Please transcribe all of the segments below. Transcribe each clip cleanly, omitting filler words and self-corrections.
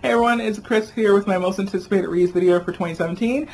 Hey everyone, it's Chris here with my most anticipated reads video for 2017.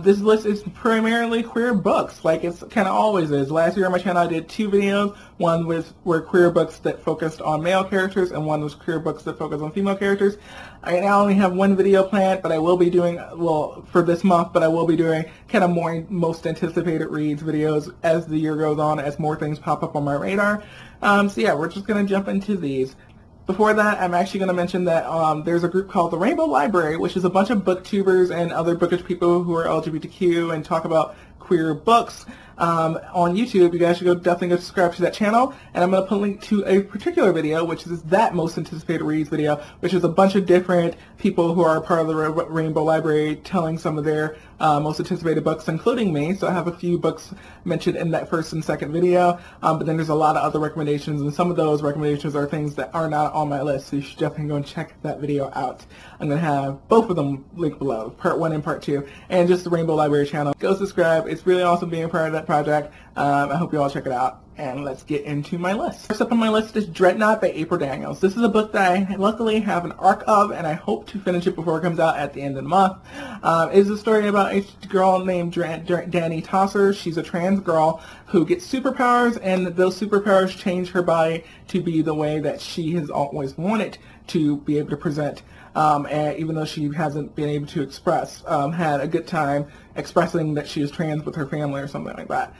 This list is primarily queer books, like it's kind of always is. Last year on my channel I did 2 videos. One were queer books that focused on male characters, and one was queer books that focused on female characters. I now only have 1 video planned, but I will be doing, well, for this month, but I will be doing kind of more most anticipated reads videos as the year goes on, as more things pop up on my radar. So yeah, we're just going to jump into these. Before that, I'm actually going to mention that there's a group called the Rainbow Library, which is a bunch of booktubers and other bookish people who are LGBTQ and talk about queer books on YouTube. You guys should definitely go subscribe to that channel, and I'm going to put a link to a particular video, which is that most anticipated reads video, which is a bunch of different people who are part of the Rainbow Library telling some of their most anticipated books, including me. So I have a few books mentioned in that first and second video, but then there's a lot of other recommendations, and some of those recommendations are things that are not on my list, so you should definitely go and check that video out. I'm going to have both of them linked below, part 1 and part 2, and just the Rainbow Library channel. Go subscribe. It's really awesome being a part of that project. I hope you all check it out, and let's get into my list. First up on my list is Dreadnought by April Daniels. This is a book that I luckily have an arc of, and I hope to finish it before it comes out at the end of the month. It's a story about a girl named Dani Tosser. She's a trans girl who gets superpowers, and those superpowers change her body to be the way that she has always wanted to be able to present. And even though she hasn't been able to express, had a good time expressing that she is trans with her family or something like that,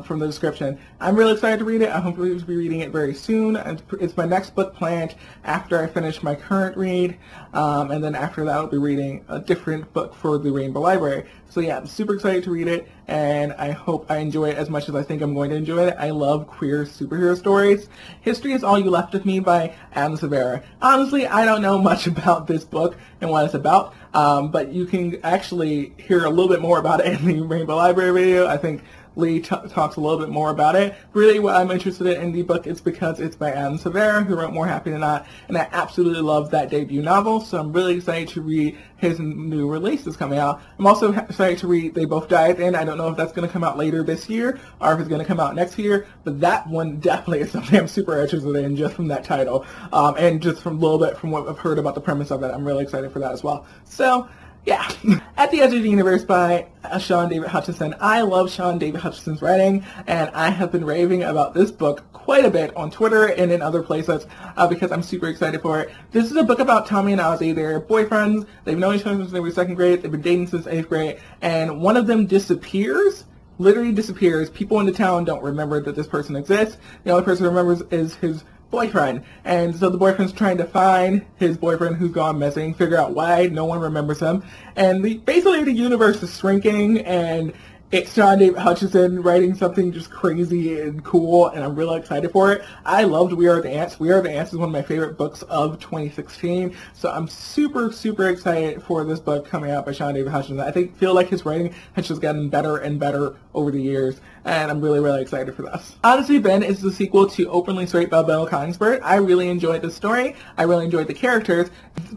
from the description. I'm really excited to read it. I hope we'll be reading it very soon. It's my next book planned after I finish my current read, and then after that I'll be reading a different book for the Rainbow Library. So yeah, I'm super excited to read it, and I hope I enjoy it as much as I think I'm going to enjoy it. I love queer superhero stories. History is All You Left with Me by Adam Silvera. Honestly, I don't know much about this book and what it's about, but you can actually hear a little bit more about it in the Rainbow Library video. I think Lee talks a little bit more about it. Really, what I'm interested in the book is because it's by Adam Silvera, who wrote More Happy Than Not, and I absolutely love that debut novel, so I'm really excited to read his new release that's coming out. I'm also excited to read They Both Die at the End. I don't know if that's going to come out later this year, or if it's going to come out next year, but that one definitely is something I'm super interested in just from that title, and just from a little bit from what I've heard about the premise of it. I'm really excited for that as well. So, yeah. At the Edge of the Universe by Sean David Hutchinson. I love Sean David Hutchinson's writing, and I have been raving about this book quite a bit on Twitter and in other places because I'm super excited for it. This is a book about Tommy and Ozzy. They're boyfriends. They've known each other since they were 2nd grade. They've been dating since 8th grade, and one of them disappears. Literally disappears. People in the town don't remember that this person exists. The only person who remembers is his boyfriend, and so the boyfriend's trying to find his boyfriend who's gone missing, figure out why no one remembers him, and basically the universe is shrinking, and it's Sean David Hutchinson writing something just crazy and cool, and I'm really excited for it. I loved We Are the Ants. We Are the Ants is one of my favorite books of 2016, so I'm super, super excited for this book coming out by Sean David Hutchinson. I feel like his writing has just gotten better and better over the years, and I'm really, really excited for this. Honestly, Ben is the sequel to Openly Straight by Bill Coningsbert. I really enjoyed the story. I really enjoyed the characters.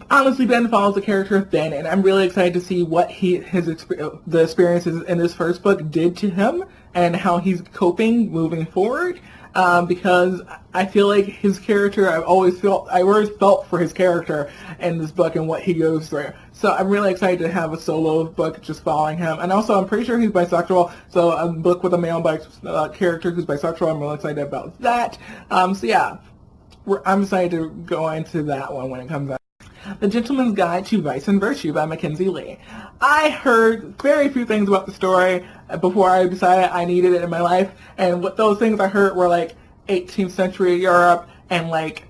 Honestly, Ben follows the character of Ben, and I'm really excited to see what the experiences in this first book did to him and how he's coping moving forward. Because I feel like his character, I always felt for his character in this book and what he goes through. So I'm really excited to have a solo book just following him. And also, I'm pretty sure he's bisexual, so a book with a male character who's bisexual, I'm really excited about that. So yeah, I'm excited to go into that one when it comes out. The Gentleman's Guide to Vice and Virtue by Mackenzie Lee. I heard very few things about the story before I decided I needed it in my life, and what those things I heard were like 18th century Europe and like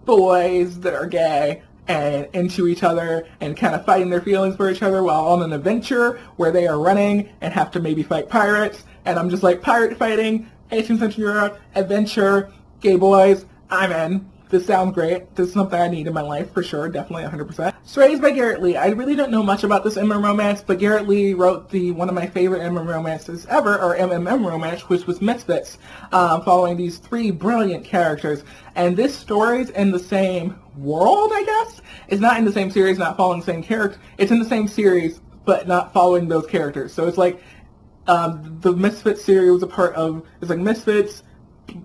boys that are gay and into each other and kind of fighting their feelings for each other while on an adventure where they are running and have to maybe fight pirates, and I'm just like, pirate fighting, 18th century Europe, adventure, gay boys, I'm in. This sounds great. This is something I need in my life for sure, definitely 100%. Strays by Garrett Lee. I really don't know much about this MM romance, but Garrett Lee wrote one of my favorite MM romances ever, or MMM romance, which was Misfits, following these 3 brilliant characters. And this story's in the same world, I guess? It's not in the same series, not following the same character. It's in the same series, but not following those characters. So it's like the Misfits series was a part of, it's like Misfits,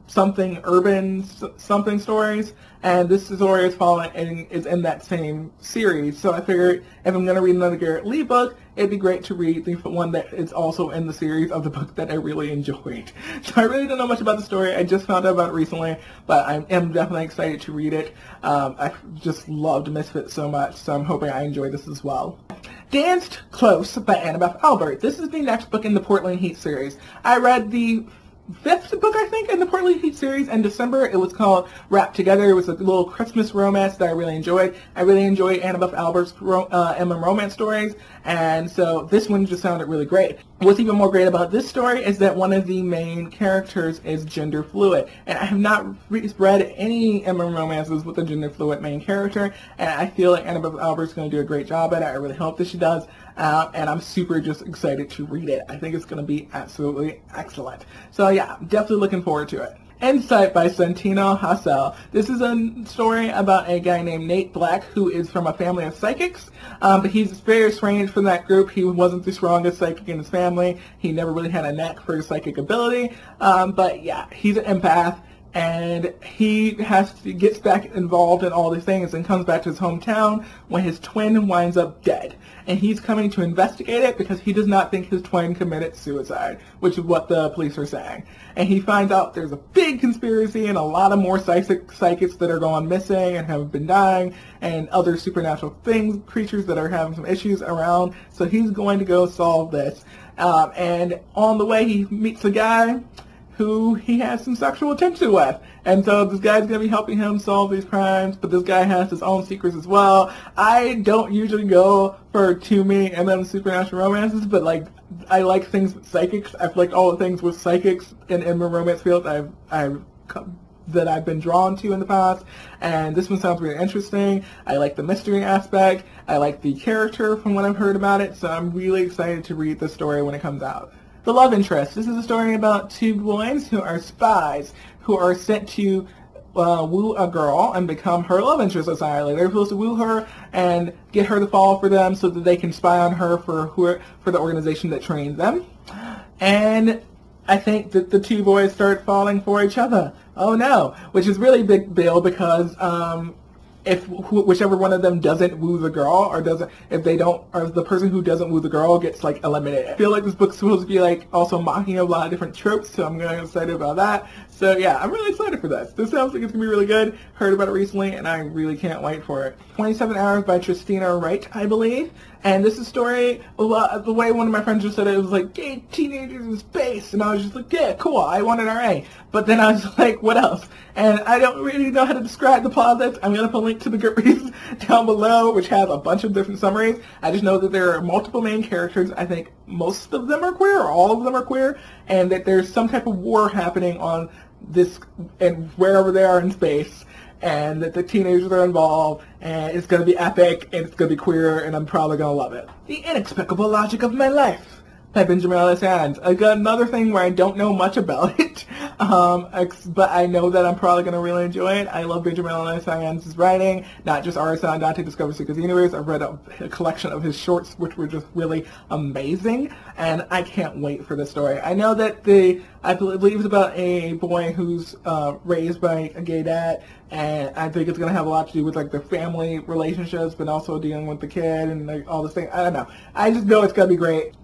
something urban something stories, and this story is following and is in that same series. So I figured if I'm going to read another Garrett Lee book, it'd be great to read the one that is also in the series of the book that I really enjoyed. So I really don't know much about the story. I just found out about it recently, but I am definitely excited to read it. I just loved Misfits so much, so I'm hoping I enjoy this as well. Danced Close by Annabeth Albert. This is the next book in the Portland Heat series. I read the 5th book, I think, in the Portland Heat series in December. It was called Wrapped Together. It was a little Christmas romance that I really enjoyed. I really enjoy Annabeth Albert's MM romance stories, and so this one just sounded really great. What's even more great about this story is that one of the main characters is gender fluid, and I have not read any MM romances with a gender fluid main character, and I feel like Annabeth Albert's going to do a great job at it. I really hope that she does. And I'm super just excited to read it. I think it's going to be absolutely excellent. So yeah, definitely looking forward to it. Insight by Santino Hustle. This is a story about a guy named Nate Black who is from a family of psychics, but he's very estranged from that group. He wasn't the strongest psychic in his family. He never really had a knack for his psychic ability, but yeah, he's an empath. And he gets back involved in all these things and comes back to his hometown when his twin winds up dead. And he's coming to investigate it because he does not think his twin committed suicide, which is what the police are saying. And he finds out there's a big conspiracy and a lot of more psychics that are going missing and have been dying, and other supernatural creatures that are having some issues around. So he's going to go solve this. And on the way, he meets a guy who he has some sexual attention with. And so this guy's going to be helping him solve these crimes, but this guy has his own secrets as well. I don't usually go for too many MM supernatural romances, but like, I like things with psychics. I've liked all the things with psychics in MM romance fields that I've been drawn to in the past, and this one sounds really interesting. I like the mystery aspect. I like the character from what I've heard about it, so I'm really excited to read the story when it comes out. The Love Interest. This is a story about two boys who are spies who are sent to woo a girl and become her love interest entirely. They're supposed to woo her and get her to fall for them so that they can spy on her for the organization that trains them. And I think that the two boys start falling for each other. Oh no, which is really big deal because if whichever one of them doesn't woo the girl, or the person who doesn't woo the girl gets like eliminated. I feel like this book's supposed to be like also mocking a lot of different tropes, so I'm really excited about that. So yeah, I'm really excited for this. This sounds like it's gonna be really good. Heard about it recently, and I really can't wait for it. 27 Hours by Tristina Wright, I believe. And this is a story, the way one of my friends just said it, was like, gay teenagers in space. And I was just like, yeah, cool, I want an RA. But then I was like, what else? And I don't really know how to describe the plot of this. I'm going to put a link to the Goodreads down below, which has a bunch of different summaries. I just know that there are multiple main characters. I think most of them are queer, or all of them are queer, and that there's some type of war happening on this, and wherever they are in space. And that the teenagers are involved, and it's going to be epic, and it's going to be queer, and I'm probably going to love it. The Inexplicable Logic of My Life by Benjamin Ellis Adams. I got another thing where I don't know much about it, but I know that I'm probably going to really enjoy it. I love Benjamin Ellis Adams' writing, not just Artisan Dante Discovers Secrets Universe. I've read a collection of his shorts, which were just really amazing, and I can't wait for this story. I know that I believe it's about a boy who's raised by a gay dad, and I think it's going to have a lot to do with like the family relationships, but also dealing with the kid and like all this thing. I don't know. I just know it's going to be great.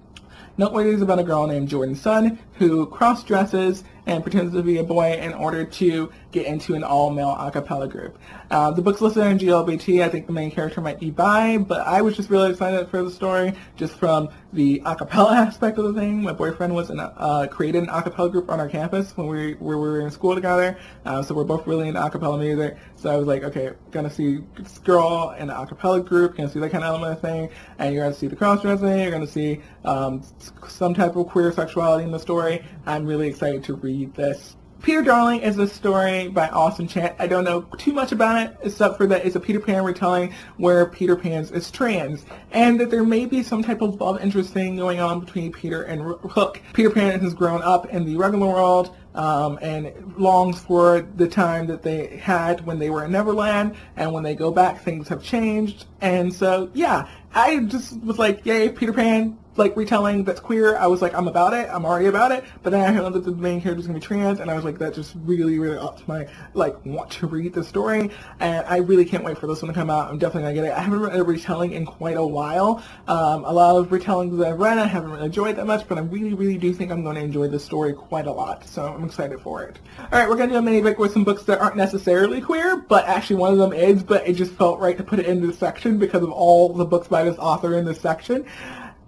Noteworthy is about a girl named Jordan Sun who cross-dresses and pretends to be a boy in order to get into an all-male a cappella group. The book's listed in GLBT. I think the main character might be bi, but I was just really excited for the story just from the a cappella aspect of the thing. My boyfriend was created an a cappella group on our campus when we were in school together, so we're both really into a cappella music. So I was like, okay, gonna see this girl in an a cappella group, gonna see that kind of element of thing, and you're gonna see the cross-dressing, you're gonna see some type of queer sexuality in the story. I'm really excited to read this. Peter Darling is a story by Austin Chant. I don't know too much about it, except for that it's a Peter Pan retelling where Peter Pan is trans, and that there may be some type of love interest thing going on between Peter and Hook. Peter Pan has grown up in the regular world, and longs for the time that they had when they were in Neverland, and when they go back, things have changed. And so, yeah, I just was like, yay, Peter Pan, like retelling that's queer, I was like, I'm about it, I'm already about it. But then I heard that the main character is gonna be trans, and I was like, that just really, really ups my like want to read the story. And I really can't wait for this one to come out. I'm definitely gonna get it. I haven't read a retelling in quite a while. A lot of retellings that I've read I haven't really enjoyed that much, but I really, really do think I'm going to enjoy this story quite a lot. So I'm excited for it. Alright, we're gonna do a mini book with some books that aren't necessarily queer, but actually one of them is, but it just felt right to put it in this section because of all the books by this author in this section.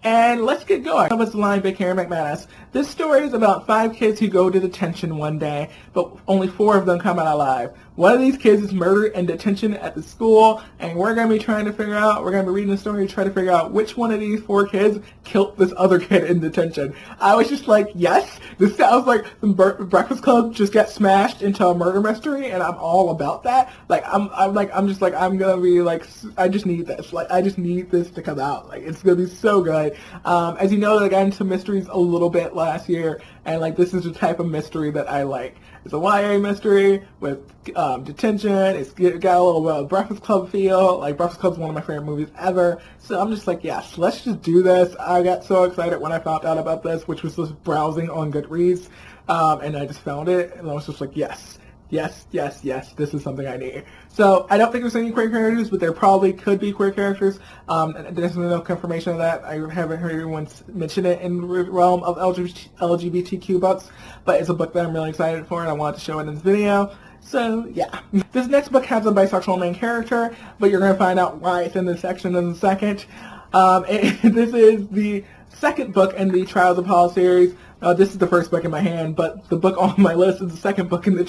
And let's get going. What's the line by Karen McMath? This story is about 5 kids who go to detention one day, but only 4 of them come out alive. One of these kids is murdered in detention at the school, and we're going to be trying to figure out, we're going to be reading the story to try to figure out which one of these 4 kids killed this other kid in detention. I was just like, yes, this sounds like the Breakfast Club just got smashed into a murder mystery, and I'm all about that. Like, I'm going to be like, I just need this. Like, I just need this to come out. Like, it's going to be so good. As you know, I got into mysteries a little bit last year, and like this is the type of mystery that I like. It's a YA mystery with detention. It's got a little bit of Breakfast Club feel. Like Breakfast Club is one of my favorite movies ever. So I'm just like, yes, let's just do this. I got so excited when I found out about this, which was just browsing on Goodreads, and I just found it, and I was just like, yes. Yes, yes, yes, this is something I need. So, I don't think there's any queer characters, but there probably could be queer characters. There's no confirmation of that. I haven't heard anyone mention it in the realm of LGBTQ books, but it's a book that I'm really excited for, and I wanted to show it in this video. So, yeah. This next book has a bisexual main character, but you're going to find out why it's in this section in a second. This is the second book in the Trials of Paul series. This is the first book in my hand, but the book on my list is the second book in the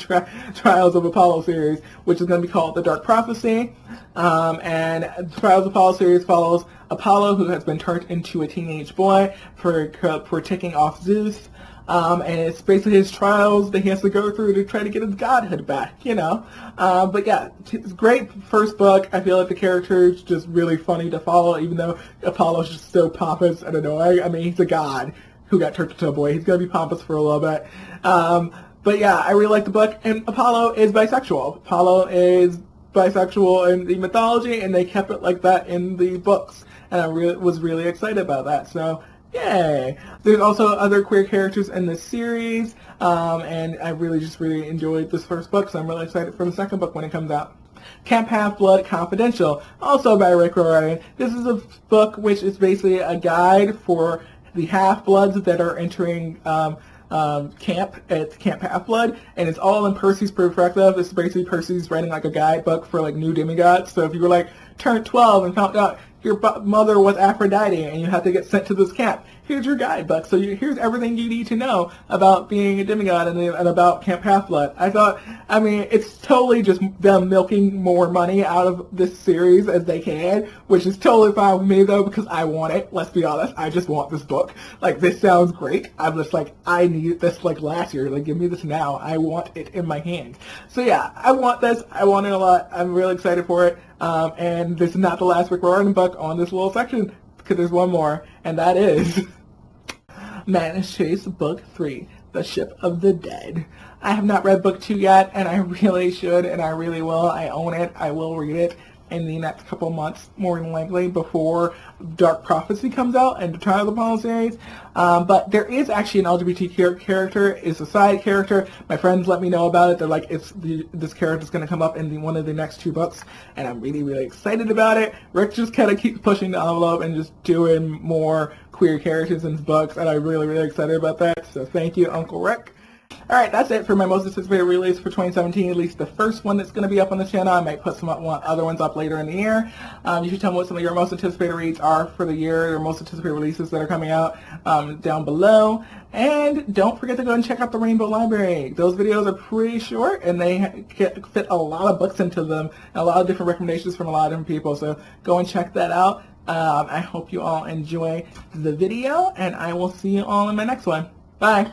Trials of Apollo series, which is going to be called The Dark Prophecy. And Trials of Apollo series follows Apollo, who has been turned into a teenage boy for taking off Zeus. And it's basically his trials that he has to go through to try to get his godhood back, you know. But yeah, it's a great first book. I feel like the character is just really funny to follow, even though Apollo's just so pompous and annoying. I mean, he's a god who got turned into a boy. He's going to be pompous for a little bit. But yeah, I really like the book. And Apollo is bisexual. Apollo is bisexual in the mythology, and they kept it like that in the books. And I was really excited about that. So, yay! There's also other queer characters in this series. And I really enjoyed this first book, so I'm really excited for the second book when it comes out. Camp Half-Blood Confidential, also by Rick Riordan. This is a book which is basically a guide for the Half-Bloods that are entering camp at Camp Half-Blood, and it's all in Percy's perspective. It's basically Percy's writing like a guidebook for like new demigods. So if you were like turned 12 and found out your mother was Aphrodite and you had to get sent to this camp, here's your guidebook. So here's everything you need to know about being a demigod and about Camp Half-Blood. I mean, it's totally just them milking more money out of this series as they can, which is totally fine with me though, because I want it. Let's be honest, I just want this book. Like, this sounds great. I'm just like, I need this like last year. Like, give me this now. I want it in my hand. So yeah, I want this. I want it a lot. I'm really excited for it. And this is not the last Rick Riordan book on this little section, because there's one more, and that is Manish Chase Book 3, The Ship of the Dead. I have not read Book 2 yet, and I really should, and I really will. I own it. I will read it in the next couple months, more than likely, before Dark Prophecy comes out and the Trial of the Apollo series. But there is actually an LGBT character. It's a side character. My friends let me know about it. They're like, this character's going to come up in one of the next 2 books, and I'm really excited about it. Rick just kind of keeps pushing the envelope and just doing more queer characters in his books, and I'm really excited about that. So thank you, Uncle Rick. Alright, that's it for my most anticipated release for 2017, at least the first one that's going to be up on the channel. I might put some other ones up later in the year. You should tell me what some of your most anticipated reads are for the year, your most anticipated releases that are coming out down below. And don't forget to go and check out the Rainbow Library. Those videos are pretty short, and they fit a lot of books into them, and a lot of different recommendations from a lot of different people. So go and check that out. I hope you all enjoy the video, and I will see you all in my next one. Bye!